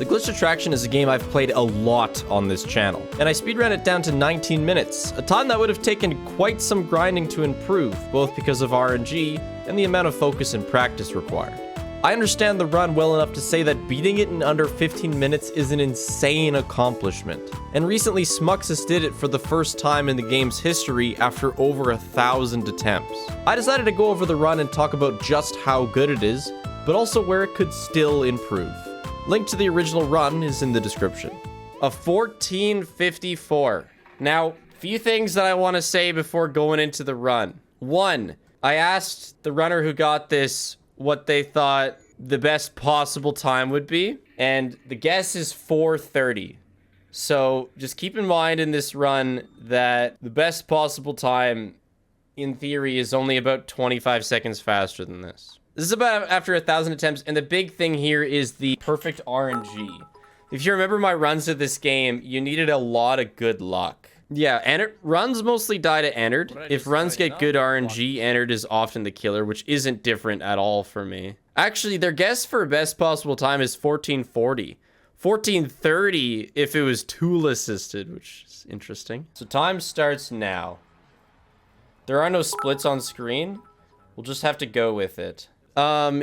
The Glitched Attraction is a game I've played a lot on this channel, and I speedran it down to 19 minutes, a time that would have taken quite some grinding to improve, both because of RNG and the amount of focus and practice required. I understand the run well enough to say that beating it in under 15 minutes is an insane accomplishment, and recently Smuxus did it for the first time in the game's history after over 1,000 attempts. I decided to go over the run and talk about just how good it is, but also where it could still improve. Link to the original run is in the description. A 14:54. Now, few things that I want to say before going into the run. One, I asked the runner who got this what they thought the best possible time would be, and the guess is 4:30. So just keep in mind in this run that the best possible time in theory is only about 25 seconds faster than this. This is about after 1,000 attempts, and the big thing here is the perfect RNG. If you remember my runs of this game, you needed a lot of good luck. Yeah, runs mostly die to Ennard. If runs get good RNG, Ennard is often the killer, which isn't different at all for me. Actually, their guess for best possible time is 14:40. 14:30 if it was tool assisted, which is interesting. So time starts now. There are no splits on screen. We'll just have to go with it.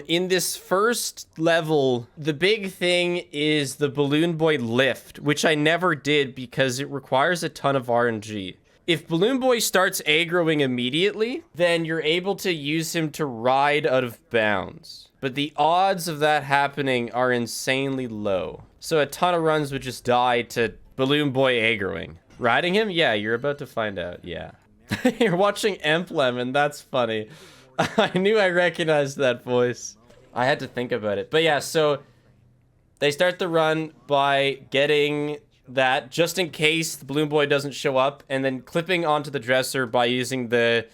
In this first level, the big thing is the Balloon Boy lift, which I never did because it requires a ton of RNG. If Balloon Boy starts aggroing immediately, then you're able to use him to ride out of bounds. But the odds of that happening are insanely low. So a ton of runs would just die to Balloon Boy aggroing. Riding him? Yeah, you're about to find out, yeah. You're watching Emblem, and that's funny. I knew I recognized that voice. I had to think about it. But yeah, so they start the run by getting that just in case the Balloon Boy doesn't show up, and then clipping onto the dresser by using the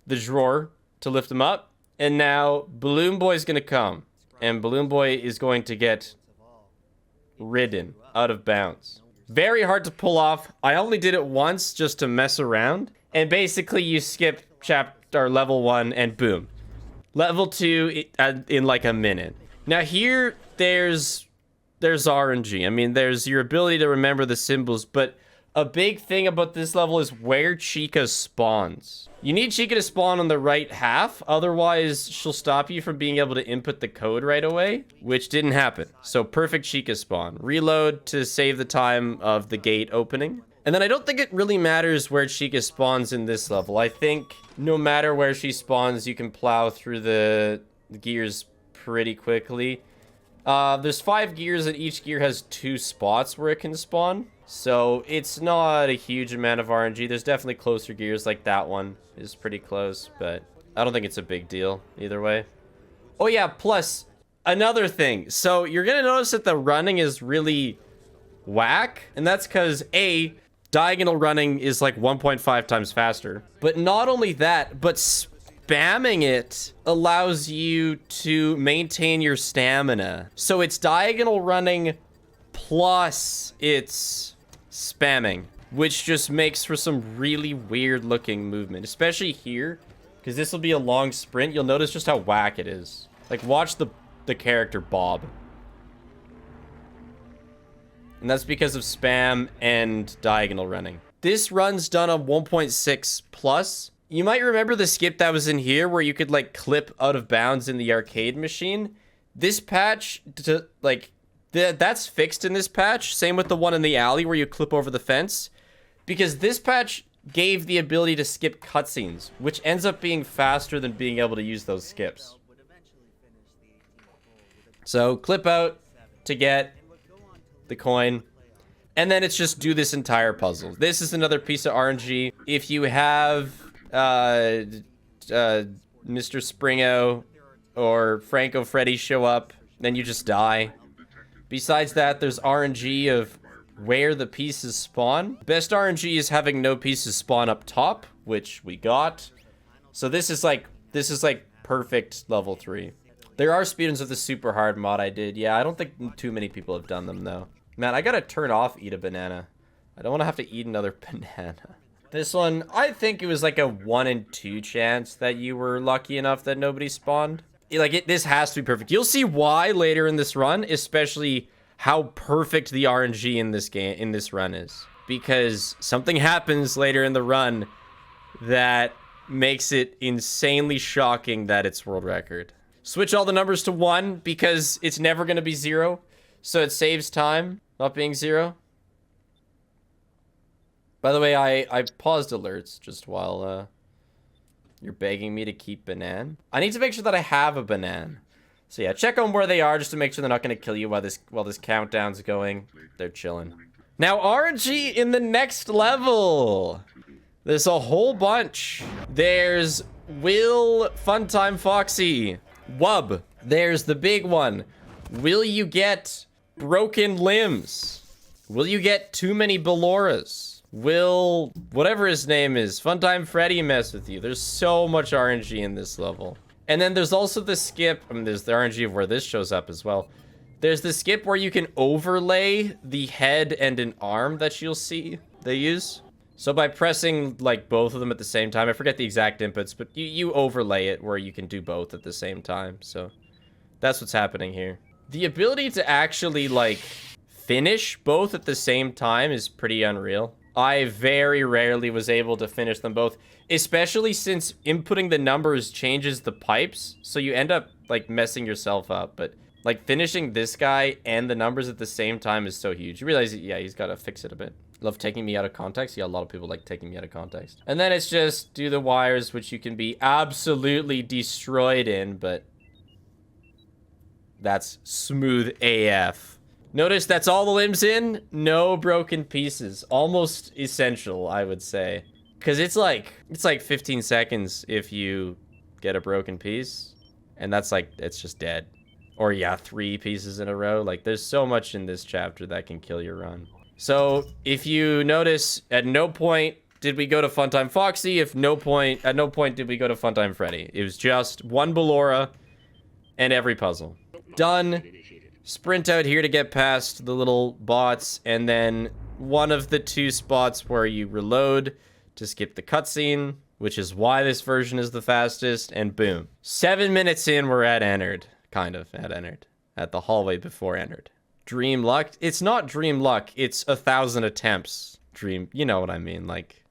drawer to lift him up. And now Balloon Boy's gonna come, and Balloon Boy is going to get ridden out of bounds. Very hard to pull off. I only did it once just to mess around, and basically you skip level 1 and boom, level 2 in like a minute. Now here there's RNG. I mean, there's your ability to remember the symbols, but a big thing about this level is where Chica spawns. You need Chica to spawn on the right half, otherwise she'll stop you from being able to input the code right away, which didn't happen. So perfect Chica spawn. Reload to save the time of the gate opening. And then I don't think it really matters where Chica spawns in this level. I think no matter where she spawns, you can plow through the gears pretty quickly. There's 5 gears, and each gear has 2 spots where it can spawn. So it's not a huge amount of RNG. There's definitely closer gears, like that one is pretty close, but I don't think it's a big deal either way. Oh yeah, plus another thing. So you're gonna notice that the running is really whack, and that's because A, diagonal running is like 1.5 times faster. But not only that, but spamming it allows you to maintain your stamina. So it's diagonal running plus it's spamming, which just makes for some really weird looking movement, especially here, because this will be a long sprint. You'll notice just how whack it is. Like, watch the character bob. And that's because of spam and diagonal running. This run's done on 1.6 plus. You might remember the skip that was in here where you could like clip out of bounds in the arcade machine. This patch, that's fixed in this patch. Same with the one in the alley where you clip over the fence. Because this patch gave the ability to skip cutscenes, which ends up being faster than being able to use those skips. So clip out to get the coin, and then it's just do this entire puzzle. This is another piece of RNG. If you have Mr. Springo or Franco Freddy show up, then you just die. Besides that, there's RNG of where the pieces spawn. Best RNG is having no pieces spawn up top, which we got. So this is like perfect level 3. There are speedruns of the super hard mod I did. Yeah, I don't think too many people have done them though. Man, I gotta turn off eat a banana. I don't want to have to eat another banana. This one, I think it was like a 1 in 2 chance that you were lucky enough that nobody spawned. This has to be perfect. You'll see why later in this run, especially how perfect the RNG in this run is, because something happens later in the run that makes it insanely shocking that it's world record. Switch all the numbers to 1 because it's never going to be 0, so it saves time not being 0. By the way, I paused alerts just while you're begging me to keep Banan. I need to make sure that I have a Banan. So yeah, check on where they are just to make sure they're not going to kill you while this countdown's going. They're chilling. Now RNG in the next level. There's a whole bunch. There's Will Funtime Foxy. Wub. There's the big one. Will you get broken limbs? Will you get too many Belloras? Will whatever his name is, Funtime Freddy, mess with you? There's so much RNG in this level. And then there's also the skip. I mean, there's the RNG of where this shows up as well. There's the skip where you can overlay the head and an arm that you'll see they use. So by pressing like both of them at the same time, I forget the exact inputs, but you overlay it where you can do both at the same time. So that's what's happening here. The ability to actually like finish both at the same time is pretty unreal. I very rarely was able to finish them both, especially since inputting the numbers changes the pipes, so you end up like messing yourself up. But like finishing this guy and the numbers at the same time is so huge. You realize, yeah, he's got to fix it a bit. Love taking me out of context. Yeah, a lot of people like taking me out of context. And then it's just do the wires, which you can be absolutely destroyed in, but that's smooth AF. Notice that's all the limbs in, no broken pieces. Almost essential, I would say. Because it's like 15 seconds if you get a broken piece. And that's like, it's just dead. Or yeah, 3 pieces in a row. Like there's so much in this chapter that can kill your run. So if you notice, at no point did we go to Funtime Foxy. At no point did we go to Funtime Freddy. It was just one Ballora and every puzzle. Done. Sprint out here to get past the little bots, and then one of the 2 spots where you reload to skip the cutscene, which is why this version is the fastest, and boom. 7 minutes in, we're at Ennard. Kind of at Ennard. At the hallway before Ennard. Dream luck? It's not dream luck, it's 1,000 attempts. Dream, you know what I mean, like,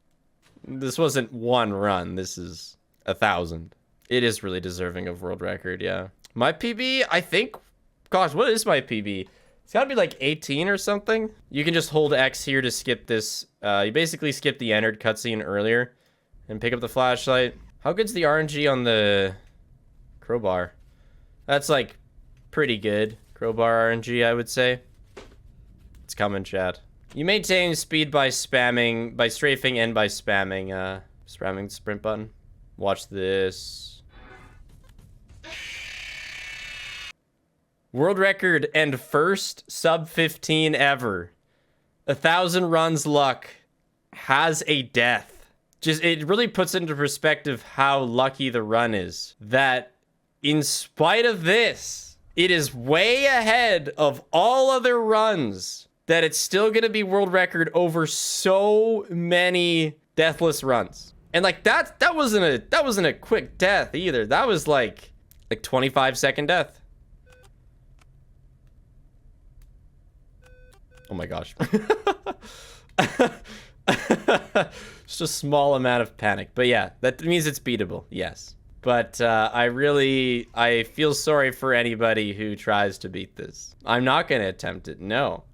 this wasn't one run, this is 1,000. It is really deserving of world record, yeah. My PB, I think... Gosh, what is my PB? It's gotta be like 18 or something. You can just hold X here to skip this. You basically skip the Ennard cutscene earlier and pick up the flashlight. How good's the RNG on the crowbar? That's like pretty good. Crowbar RNG, I would say. It's coming, chat. You maintain speed by spamming, by strafing and by spamming the sprint button. Watch this. World record and first sub 15 ever. 1,000 runs luck has a death. Just, it really puts into perspective how lucky the run is. That in spite of this, it is way ahead of all other runs. That it's still gonna be world record over so many deathless runs. And like that wasn't a quick death either. That was like 25-second death. Oh my gosh. Just a small amount of panic. But yeah, that means it's beatable. Yes. But I feel sorry for anybody who tries to beat this. I'm not going to attempt it. No.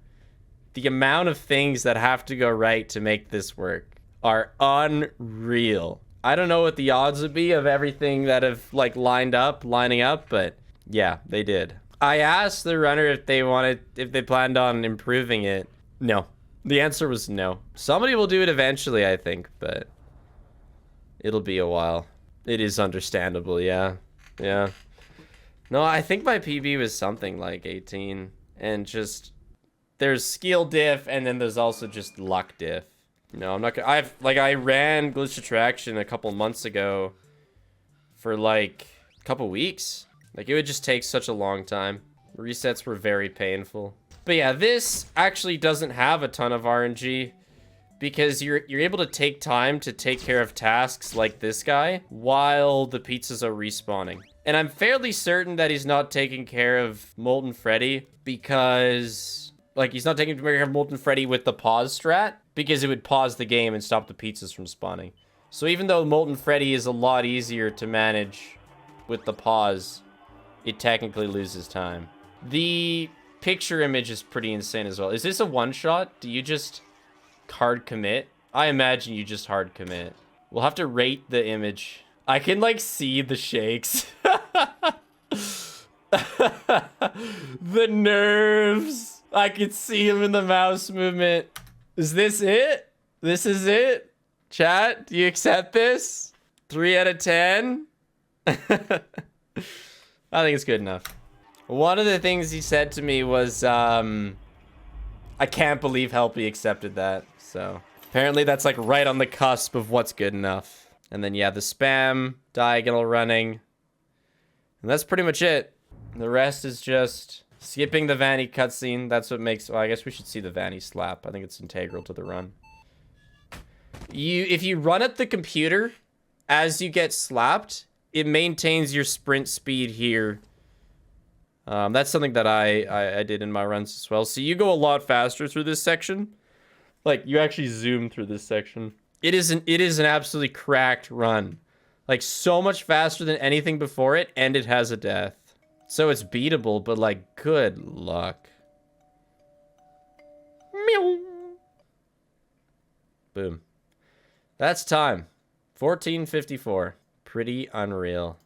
The amount of things that have to go right to make this work are unreal. I don't know what the odds would be of everything that have like lining up, but yeah, they did. I asked the runner if they planned on improving it. No. The answer was no. Somebody will do it eventually, I think, but it'll be a while. It is understandable, yeah. Yeah. No, I think my PB was something like 18. And just, there's skill diff, and then there's also just luck diff. No, I'm not gonna, I ran Glitch Attraction a couple months ago for like a couple weeks. Like, it would just take such a long time. Resets were very painful. But yeah, this actually doesn't have a ton of RNG because you're able to take time to take care of tasks like this guy while the pizzas are respawning. And I'm fairly certain that he's not taking care of Molten Freddy because Like, he's not taking care of Molten Freddy with the pause strat, because it would pause the game and stop the pizzas from spawning. So even though Molten Freddy is a lot easier to manage with the pause, it technically loses time. The picture image is pretty insane as well. Is this a one-shot? Do you just hard commit? I imagine you just hard commit. We'll have to rate the image. I can, like, see the shakes. The nerves. I can see him in the mouse movement. Is this it? This is it? Chat, do you accept this? 3 out of 10? I think it's good enough. One of the things he said to me was, I can't believe Helpy accepted that. So apparently that's like right on the cusp of what's good enough. And then, yeah, the spam diagonal running. And that's pretty much it. The rest is just skipping the Vanny cutscene. That's what makes... Well, I guess we should see the Vanny slap. I think it's integral to the run. If you run at the computer as you get slapped, it maintains your sprint speed here. That's something that I did in my runs as well. So you go a lot faster through this section. Like, you actually zoom through this section. It is an absolutely cracked run. Like, so much faster than anything before it, and it has a death. So it's beatable, but, like, good luck. Meow. Boom. That's time. 14:54. Pretty unreal.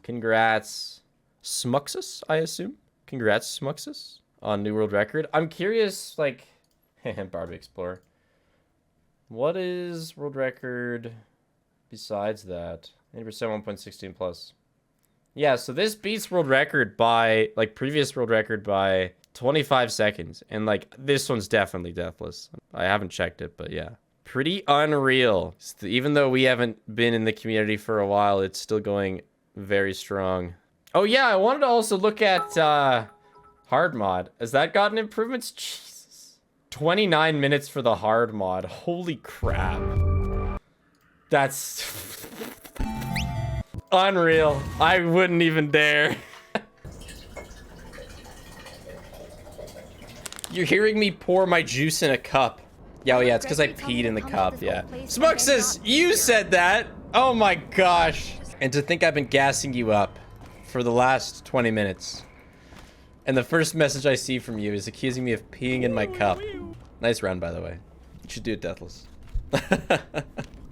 Congrats. Smuxus, I assume? Congrats, Smuxus, on new world record. I'm curious, like... Barbie Explorer. What is world record besides that? 80% 1.16 plus. Yeah, so this beats world record by, like, previous world record by 25 seconds. And, like, this one's definitely deathless. I haven't checked it, but yeah. Pretty unreal. Even though we haven't been in the community for a while, it's still going very strong. Oh, yeah, I wanted to also look at hard mod. Has that gotten improvements? Jesus. 29 minutes for the hard mod. Holy crap. That's... unreal. I wouldn't even dare. You're hearing me pour my juice in a cup. Yeah, oh yeah, it's because I peed in the cup, yeah. Smuxus, you said that! Oh my gosh. And to think I've been gassing you up for the last 20 minutes. And the first message I see from you is accusing me of peeing in my cup. Nice run, by the way. You should do it deathless.